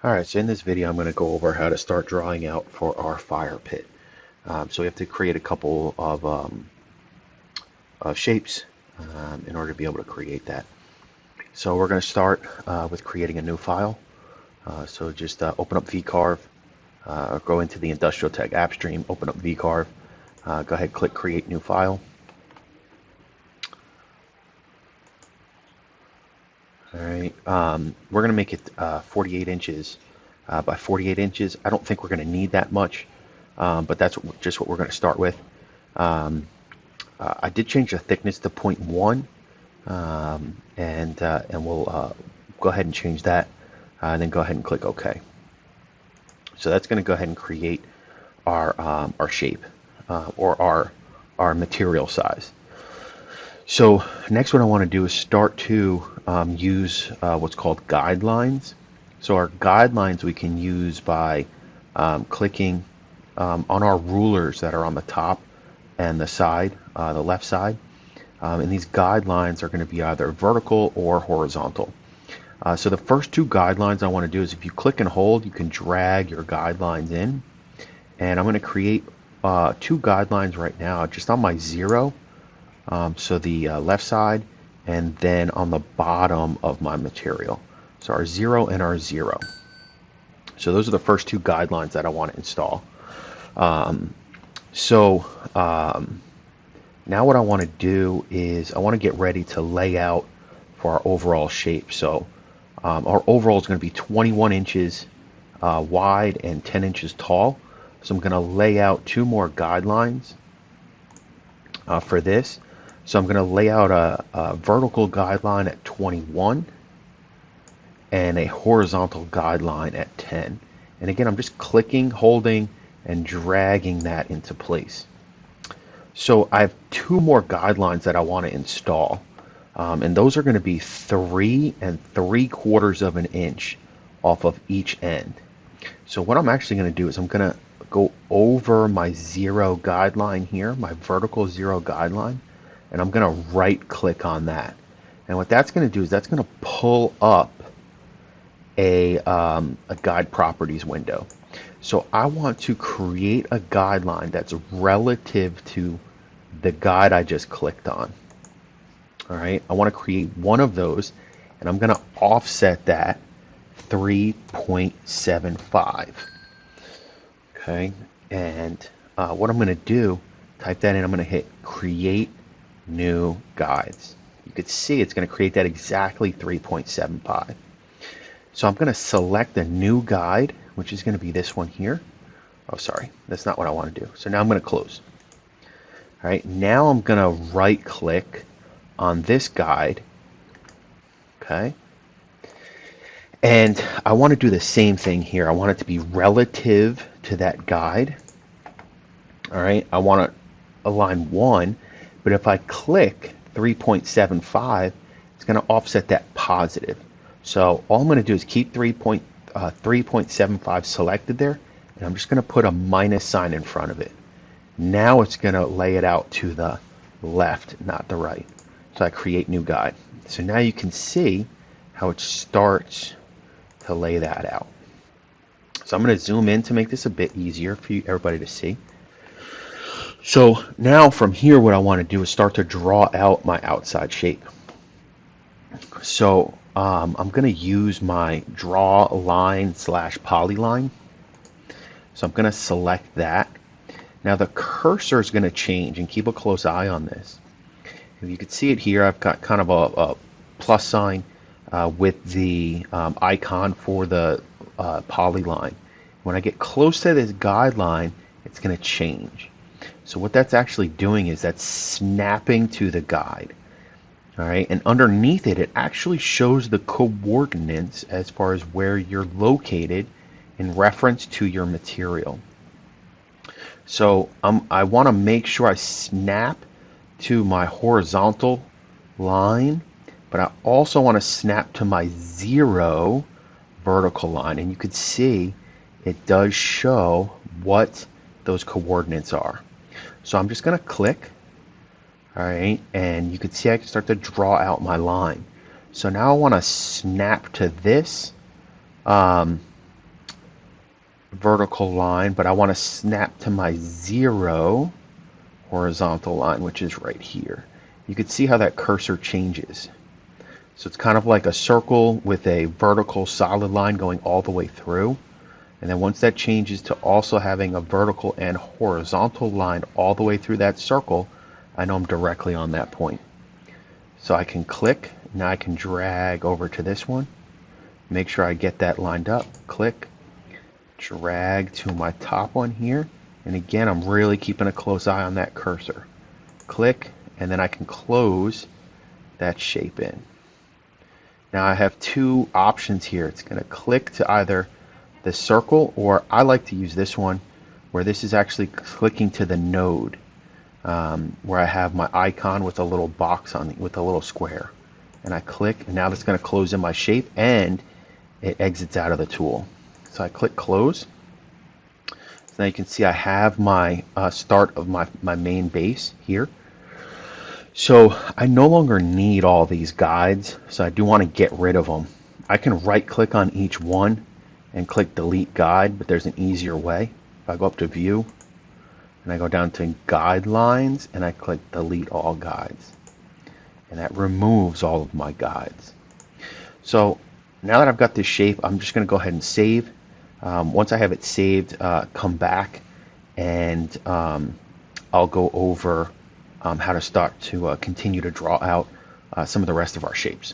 Alright, so in this video I'm going to go over how to start drawing out for our fire pit. So we have to create a couple of shapes in order to be able to create that. So we're going to start with creating a new file. So just open up VCarve, go into the Industrial Tech app stream, open up VCarve, go ahead, click create new file. Alright, we're going to make it 48 inches by 48 inches. I don't think we're going to need that much, but that's just what we're going to start with. I did change the thickness to 0.1, and we'll go ahead and change that, and then go ahead and click OK. So that's going to go ahead and create our shape or our material size. So next what I want to do is start to use what's called guidelines. So our guidelines we can use by clicking on our rulers that are on the top and the side, the left side. And these guidelines are going to be either vertical or horizontal. So the first two guidelines I want to do is if you click and hold, you can drag your guidelines in. And I'm going to create two guidelines right now just on my 0. So the left side, and then on the bottom of my material. So our 0 and our 0. So those are the first two guidelines that I want to install. Now what I want to do is I want to get ready to lay out for our overall shape. So our overall is going to be 21 inches wide and 10 inches tall. So I'm going to lay out two more guidelines for this. So I'm going to lay out a vertical guideline at 21 and a horizontal guideline at 10. And again, I'm just clicking, holding, and dragging that into place. So I have two more guidelines that I want to install. And those are going to be 3 3/4 of an inch off of each end. So what I'm actually going to do is I'm going to go over my 0 guideline here, my vertical 0 guideline, and I'm going to right click on that. And what that's going to do is that's going to pull up a guide properties window. So I want to create a guideline that's relative to the guide I just clicked on. All right, I want to create one of those, and I'm going to offset that 3.75. Okay, and what I'm going to do, type that in, I'm going to hit create new guides. You could see it's going to create that exactly 3.75. So I'm going to select a new guide, which is going to be this one here. Oh, sorry, that's not what I want to do. So now I'm going to close. All right, now I'm going to right click on this guide. Okay. And I want to do the same thing here. I want it to be relative to that guide. All right, I want to align 1, but if I click 3.75, it's going to offset that positive. So all I'm going to do is keep 3.75 selected there, and I'm just going to put a minus sign in front of it. Now it's going to lay it out to the left, not the right. So I create new guide. So now you can see how it starts to lay that out. So I'm going to zoom in to make this a bit easier for everybody to see. So now from here, what I want to do is start to draw out my outside shape. So I'm going to use my draw line / polyline. So I'm going to select that. Now the cursor is going to change, and keep a close eye on this. If you can see it here, I've got kind of a plus sign with the icon for the polyline. When I get close to this guideline, it's going to change. So what that's actually doing is that's snapping to the guide. All right, and underneath it, it actually shows the coordinates as far as where you're located in reference to your material. So I want to make sure I snap to my horizontal line, but I also want to snap to my 0 vertical line. And you can see it does show what those coordinates are. So I'm just going to click. All right, and you can see I can start to draw out my line. So now I want to snap to this vertical line, but I want to snap to my 0 horizontal line, which is right here. You can see how that cursor changes. So it's kind of like a circle with a vertical solid line going all the way through. And then once that changes to also having a vertical and horizontal line all the way through that circle, I know I'm directly on that point. So I can click, now I can drag over to this one, make sure I get that lined up, click, drag to my top one here, and again I'm really keeping a close eye on that cursor. Click, and then I can close that shape in. Now I have two options here. It's going to click to either the circle, or I like to use this one where this is actually clicking to the node, where I have my icon with a little box on it, with a little square, and I click, and now that's going to close in my shape and it exits out of the tool. So I click close. So now you can see I have my start of my main base here. So I no longer need all these guides, so I do want to get rid of them. I can right click on each one and click delete guide, but there's an easier way. If I go up to view and I go down to guidelines and I click delete all guides, and that removes all of my guides. So now that I've got this shape, I'm just going to go ahead and save. Once I have it saved, come back and I'll go over how to start to continue to draw out some of the rest of our shapes.